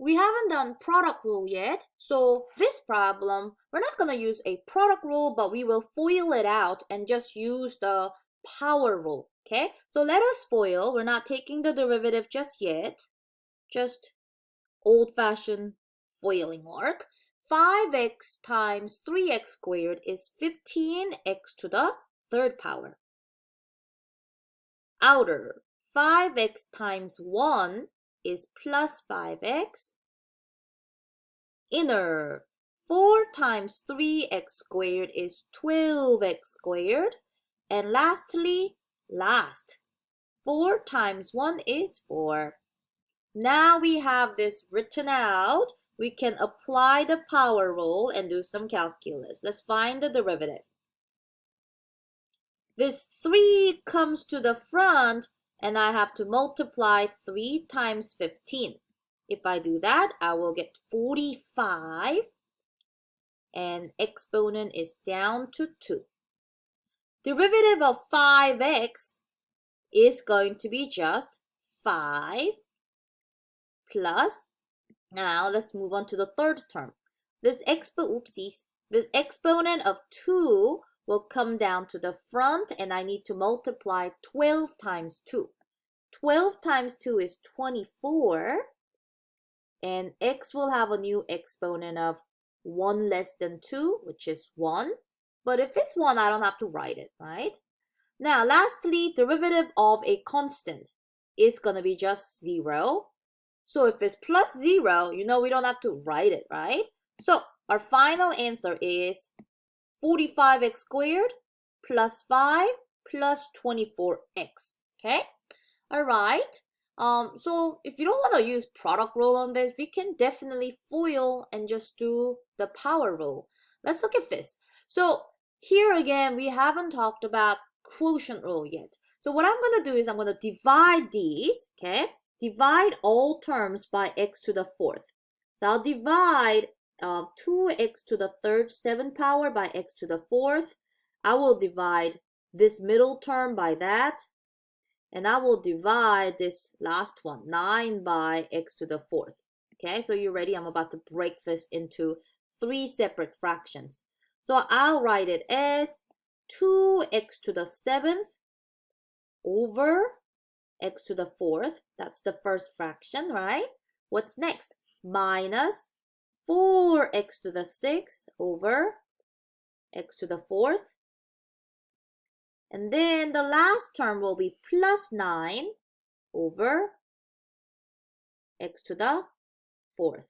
we haven't done product rule yet. So this problem, we're not going to use a product rule, but we will FOIL it out and just use the power rule. Okay, so let us FOIL. We're not taking the derivative just yet. Just old-fashioned FOILing work. 5x times 3x squared is 15x to the third power. Outer, 5x times 1 is plus 5x. Inner, 4 times 3x squared is 12x squared. And lastly, 4 times 1 is 4. Now we have this written out. We can apply the power rule and do some calculus. Let's find the derivative. This 3 comes to the front, and I have to multiply 3 times 15. If I do that, I will get 45, and exponent is down to 2. Derivative of 5x is going to be just 5 plus, now let's move on to the third term. This exponent of 2 will come down to the front, and I need to multiply 12 times 2. 12 times 2 is 24, and x will have a new exponent of 1 less than 2, which is 1. But if it's 1, I don't have to write it, right? Now, lastly, derivative of a constant is going to be just 0. So if it's plus 0, you know we don't have to write it, right? So our final answer is 45x squared plus 5 plus 24x, okay? All right. So if you don't want to use product rule on this, we can definitely FOIL and just do the power rule. Let's look at this. So here again, we haven't talked about quotient rule yet. So what I'm going to do is I'm going to divide these, okay? Divide all terms by x to the fourth. So I'll divide 2x to the third 7th power by x to the fourth. I will divide this middle term by that. And I will divide this last one, 9 by x to the fourth. Okay, so you ready? I'm about to break this into 3 separate fractions. So I'll write it as 2x to the 7th over x to the fourth. That's the first fraction, right? What's next? Minus 4x to the 6th over x to the fourth. And then the last term will be plus 9 over x to the fourth.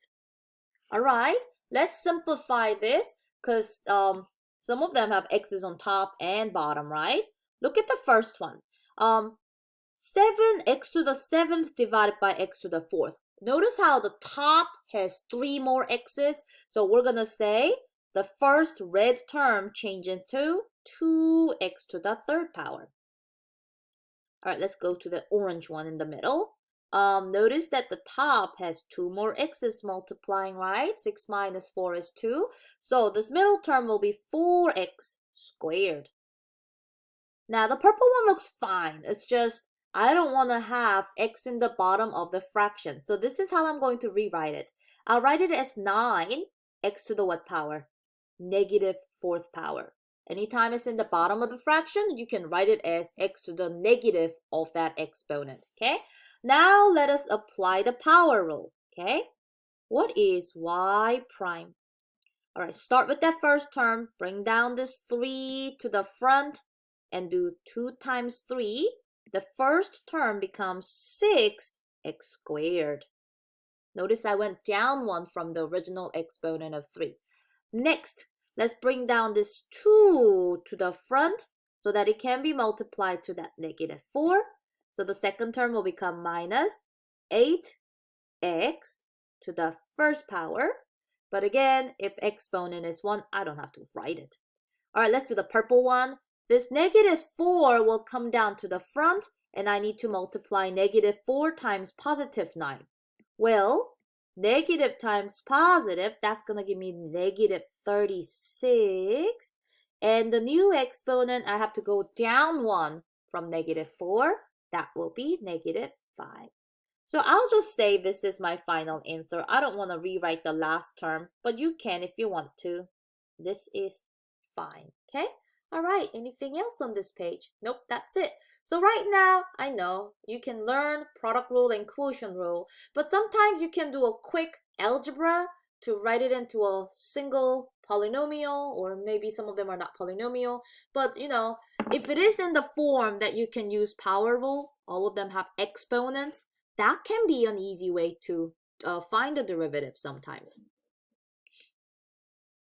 All right, let's simplify this because some of them have x's on top and bottom, right? Look at the first one. 7x to the 7th divided by x to the fourth. Notice how the top has 3 more x's. So we're going to say the first red term changes into 2x to the third power. All right, let's go to the orange one in the middle. Notice that the top has 2 more x's multiplying, right? 6 minus 4 is 2. So this middle term will be 4x squared. Now the purple one looks fine. It's just I don't want to have x in the bottom of the fraction. So this is how I'm going to rewrite it. I'll write it as 9x to the what power? Negative 4th power. Anytime it's in the bottom of the fraction, you can write it as x to the negative of that exponent, okay? Now let us apply the power rule, okay? What is y prime? All right, start with that first term. Bring down this 3 to the front and do 2 times 3. The first term becomes 6x squared. Notice I went down 1 from the original exponent of 3. Next, let's bring down this 2 to the front so that it can be multiplied to that negative 4. So the second term will become minus 8x to the first power. But again, if exponent is 1, I don't have to write it. All right, let's do the purple one. This negative 4 will come down to the front, and I need to multiply negative 4 times positive 9. Well, negative times positive, that's going to give me negative 36. And the new exponent, I have to go down 1 from negative 4. That will be negative 5. So I'll just say this is my final answer. I don't want to rewrite the last term, but you can if you want to. This is fine, okay? All right, anything else on this page? Nope, that's it. So right now, I know you can learn product rule and quotient rule, but sometimes you can do a quick algebra to write it into a single polynomial, or maybe some of them are not polynomial, but you know, if it is in the form that you can use power rule, all of them have exponents, that can be an easy way to find the derivative sometimes.